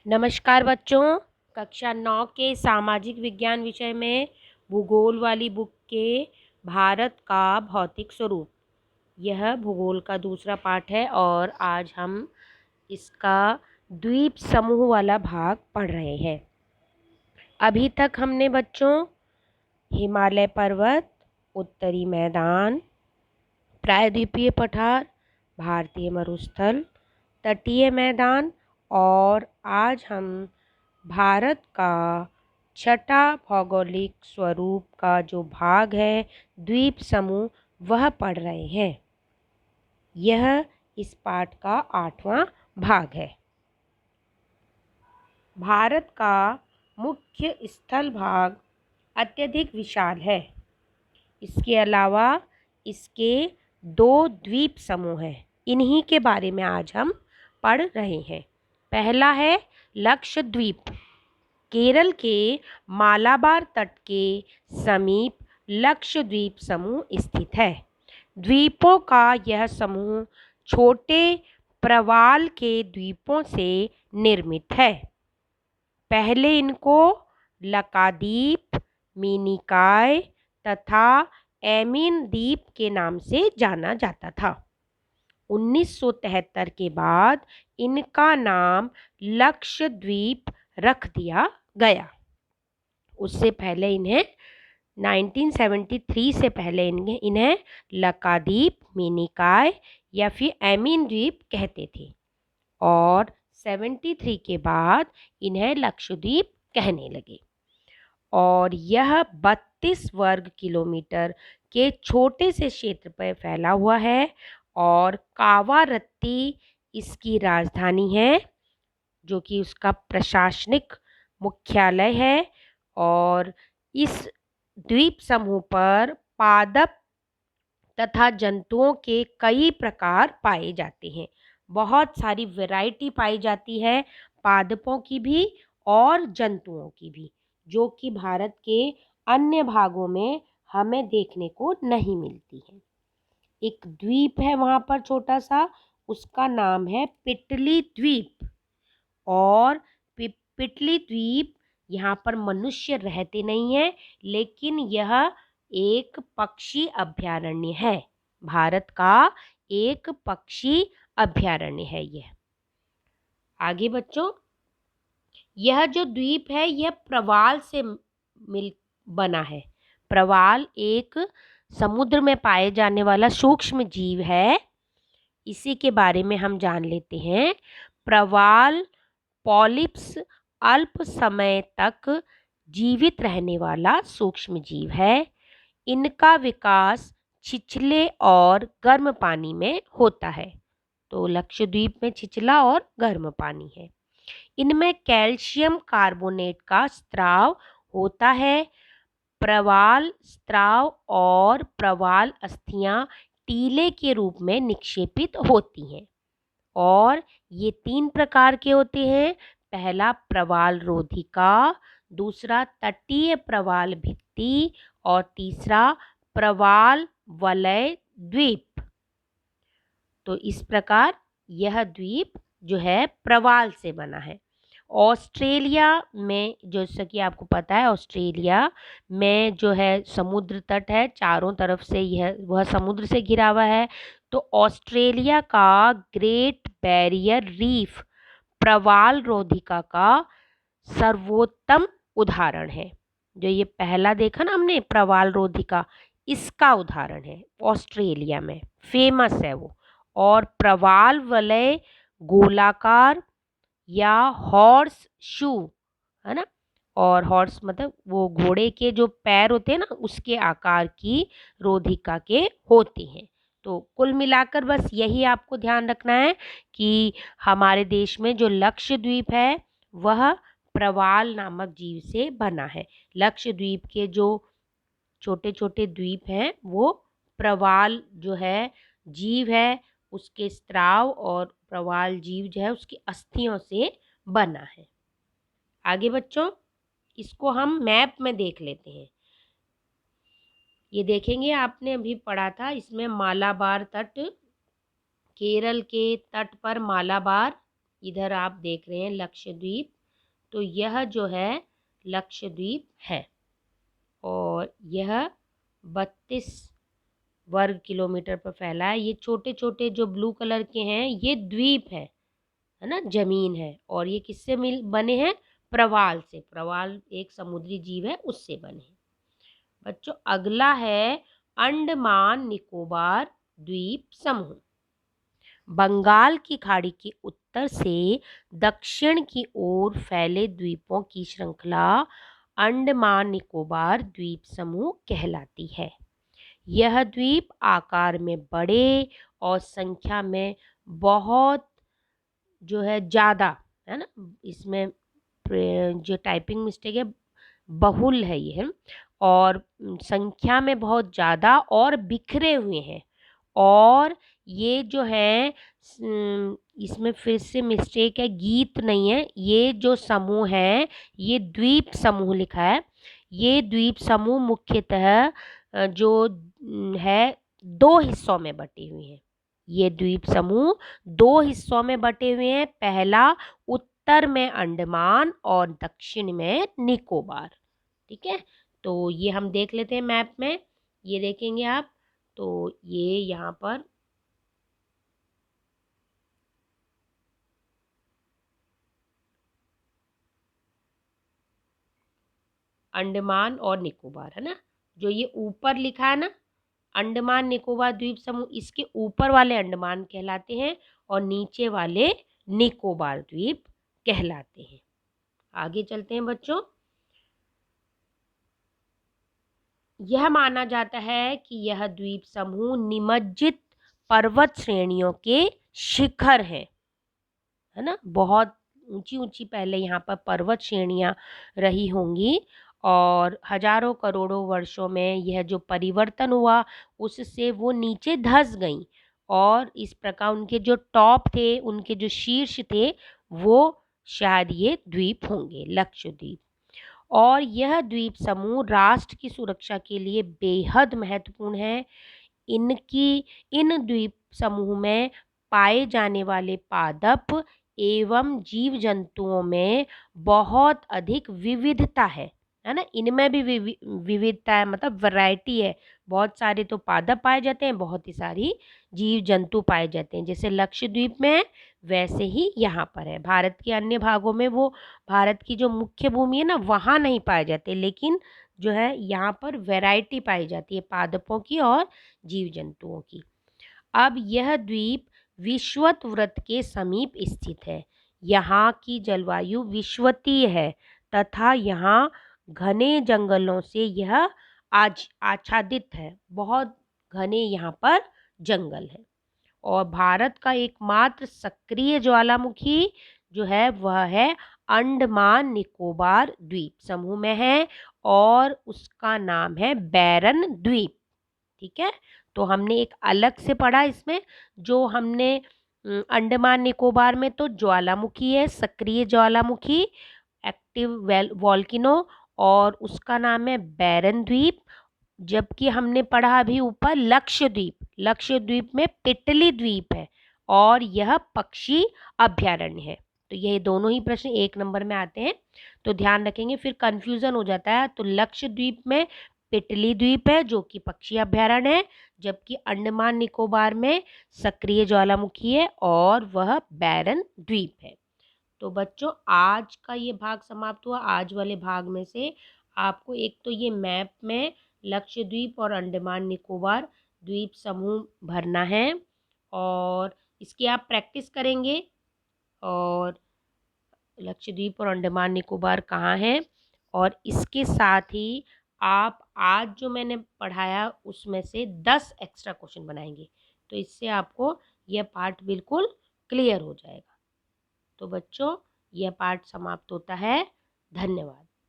नमस्कार बच्चों। कक्षा 9 के सामाजिक विज्ञान विषय में भूगोल वाली बुक के भारत का भौतिक स्वरूप, यह भूगोल का दूसरा पाठ है और आज हम इसका द्वीप समूह वाला भाग पढ़ रहे हैं। अभी तक हमने बच्चों हिमालय पर्वत, उत्तरी मैदान, प्रायद्वीपीय पठार, भारतीय मरुस्थल, तटीय मैदान और आज हम भारत का छठा भौगोलिक स्वरूप का जो भाग है द्वीप समूह, वह पढ़ रहे हैं। यह इस पाठ का 8वां भाग है। भारत का मुख्य स्थल भाग अत्यधिक विशाल है। इसके अलावा इसके 2 द्वीप समूह हैं। इन्हीं के बारे में आज हम पढ़ रहे हैं। पहला है लक्षद्वीप। केरल के मालाबार तट के समीप लक्षद्वीप समूह स्थित है। द्वीपों का यह समूह छोटे प्रवाल के द्वीपों से निर्मित है। पहले इनको लकाद्वीप, मिनिकॉय तथा एमिन द्वीप के नाम से जाना जाता था। 1973 के बाद इनका नाम लक्षद्वीप रख दिया गया। उससे पहले इन्हें 1973 से पहले इन्हें लकाद्वीप, मिनिकॉय या फिर एमिन द्वीप कहते थे और 73 के बाद इन्हें लक्षद्वीप कहने लगे। और यह 32 वर्ग किलोमीटर के छोटे से क्षेत्र पर फैला हुआ है और कावारत्ती इसकी राजधानी है, जो कि उसका प्रशासनिक मुख्यालय है। और इस द्वीप समूह पर पादप तथा जंतुओं के कई प्रकार पाए जाते हैं। बहुत सारी वैरायटी पाई जाती है पादपों की भी और जंतुओं की भी, जो कि भारत के अन्य भागों में हमें देखने को नहीं मिलती है। एक द्वीप है वहाँ पर छोटा सा, उसका नाम है पिटली द्वीप। और पिटली द्वीप, यहाँ पर मनुष्य रहते नहीं हैं, लेकिन यह एक पक्षी अभयारण्य है। भारत का एक पक्षी अभयारण्य है यह। आगे बच्चों, यह जो द्वीप है यह प्रवाल से मिल बना है। प्रवाल एक समुद्र में पाए जाने वाला सूक्ष्म जीव है। इसी के बारे में हम जान लेते हैं। प्रवाल पॉलिप्स अल्प समय तक जीवित रहने वाला सूक्ष्म जीव है। इनका विकास छिछले और गर्म पानी में होता है। तो लक्षद्वीप में छिछला और गर्म पानी है। इनमें कैल्शियम कार्बोनेट का स्राव होता है। प्रवाल स्राव और प्रवाल अस्थियां टीले के रूप में निक्षेपित होती हैं और ये 3 प्रकार के होते हैं। पहला प्रवाल रोधिका, दूसरा तटीय प्रवाल भित्ति और तीसरा प्रवाल वलय द्वीप। तो इस प्रकार यह द्वीप जो है प्रवाल से बना है। ऑस्ट्रेलिया में, जैसा कि आपको पता है, ऑस्ट्रेलिया में जो है समुद्र तट है, चारों तरफ से वह समुद्र से घिरा हुआ है। तो ऑस्ट्रेलिया का ग्रेट बैरियर रीफ प्रवाल रोधिका का सर्वोत्तम उदाहरण है। जो ये पहला देखा ना हमने प्रवाल रोधिका, इसका उदाहरण है। ऑस्ट्रेलिया में फेमस है वो। और प्रवाल वलय गोलाकार या हॉर्स शू है ना, और हॉर्स मतलब वो घोड़े के जो पैर होते हैं ना, उसके आकार की रोधिका के होते हैं। तो कुल मिलाकर बस यही आपको ध्यान रखना है कि हमारे देश में जो लक्षद्वीप है वह प्रवाल नामक जीव से बना है। लक्षद्वीप के जो छोटे छोटे द्वीप हैं वो प्रवाल जो है जीव है, उसके स्राव और प्रवाल जीव जो है उसकी अस्थियों से बना है। आगे बच्चों, इसको हम मैप में देख लेते हैं। ये देखेंगे, आपने अभी पढ़ा था, इसमें मालाबार तट, केरल के तट पर मालाबार, इधर आप देख रहे हैं लक्षद्वीप, तो यह जो है लक्षद्वीप है और यह 32 वर्ग किलोमीटर पर फैला है। ये छोटे छोटे जो ब्लू कलर के हैं ये द्वीप है ना, जमीन है। और ये किससे मिल बने हैं? प्रवाल से। प्रवाल एक समुद्री जीव है, उससे बने हैं। बच्चों अगला है अंडमान निकोबार द्वीप समूह। बंगाल की खाड़ी के उत्तर से दक्षिण की ओर फैले द्वीपों की श्रृंखला अंडमान निकोबार द्वीप समूह कहलाती है। यह द्वीप आकार में बड़े और संख्या में बहुत जो है ज़्यादा है ना, इसमें जो टाइपिंग मिस्टेक है, बहुल है ये, और संख्या में बहुत ज़्यादा और बिखरे हुए हैं। और ये जो है इसमें फिर से मिस्टेक है, गीत नहीं है, ये जो समूह है ये द्वीप समूह लिखा है। ये द्वीप समूह मुख्यतः जो है दो हिस्सों में बटे हुए हैं। ये द्वीप समूह दो हिस्सों में बटे हुए हैं। पहला उत्तर में अंडमान और दक्षिण में निकोबार। ठीक है, तो ये हम देख लेते हैं मैप में। ये देखेंगे आप, तो ये यहाँ पर अंडमान और निकोबार है ना, जो ये ऊपर लिखा है ना अंडमान निकोबार द्वीप समूह, इसके ऊपर वाले अंडमान कहलाते हैं और नीचे वाले निकोबार द्वीप कहलाते हैं। आगे चलते हैं बच्चों। यह माना जाता है कि यह द्वीप समूह निमज्जित पर्वत श्रेणियों के शिखर हैं, है ना। बहुत ऊंची ऊंची पहले यहाँ पर पर्वत श्रेणियाँ रही होंगी और हजारों करोड़ों वर्षों में यह जो परिवर्तन हुआ उससे वो नीचे धंस गई और इस प्रकार उनके जो टॉप थे, उनके जो शीर्ष थे, वो शायद ये द्वीप होंगे, लक्षद्वीप। और यह द्वीप समूह राष्ट्र की सुरक्षा के लिए बेहद महत्वपूर्ण है। इनकी इन द्वीप समूह में पाए जाने वाले पादप एवं जीव जंतुओं में बहुत अधिक विविधता है ना। इनमें भी विविधता है, मतलब वैरायटी है। बहुत सारे तो पादप पाए जाते हैं, बहुत ही सारी जीव जंतु पाए जाते हैं। जैसे लक्षद्वीप में है वैसे ही यहाँ पर है। भारत के अन्य भागों में वो भारत की जो मुख्य भूमि है ना वहाँ नहीं पाए जाते, लेकिन जो है यहाँ पर वैरायटी पाई जाती है पादपों की और जीव जंतुओं की। अब यह द्वीप विषुवत वृत्त के समीप स्थित है। यहाँ की जलवायु विषुवतीय है तथा यहाँ घने जंगलों से यह आज आच्छादित है। बहुत घने यहाँ पर जंगल है। और भारत का एकमात्र सक्रिय ज्वालामुखी जो है वह है अंडमान निकोबार द्वीप समूह में है और उसका नाम है बैरन द्वीप। ठीक है, तो हमने एक अलग से पढ़ा इसमें, जो हमने अंडमान निकोबार में तो ज्वालामुखी है, सक्रिय ज्वालामुखी, एक्टिव वॉल्केनो, और उसका नाम है बैरन द्वीप। जबकि हमने पढ़ा अभी ऊपर लक्षद्वीप, लक्षद्वीप में पिटली द्वीप है और यह पक्षी अभ्यारण्य है। तो ये दोनों ही प्रश्न 1 नंबर में आते हैं, तो ध्यान रखेंगे, फिर कंफ्यूजन हो जाता है। तो लक्षद्वीप में पिटली द्वीप है जो कि पक्षी अभ्यारण्य है, जबकि अंडमान निकोबार में सक्रिय ज्वालामुखी है और वह बैरन द्वीप है। तो बच्चों आज का ये भाग समाप्त हुआ। आज वाले भाग में से आपको एक तो ये मैप में लक्षद्वीप और अंडमान निकोबार द्वीप समूह भरना है और इसकी आप प्रैक्टिस करेंगे। और लक्षद्वीप और अंडमान निकोबार कहाँ है, और इसके साथ ही आप आज जो मैंने पढ़ाया उसमें से 10 एक्स्ट्रा क्वेश्चन बनाएंगे, तो इससे आपको यह पार्ट बिल्कुल क्लियर हो जाएगा। तो बच्चों यह पाठ समाप्त होता है। धन्यवाद।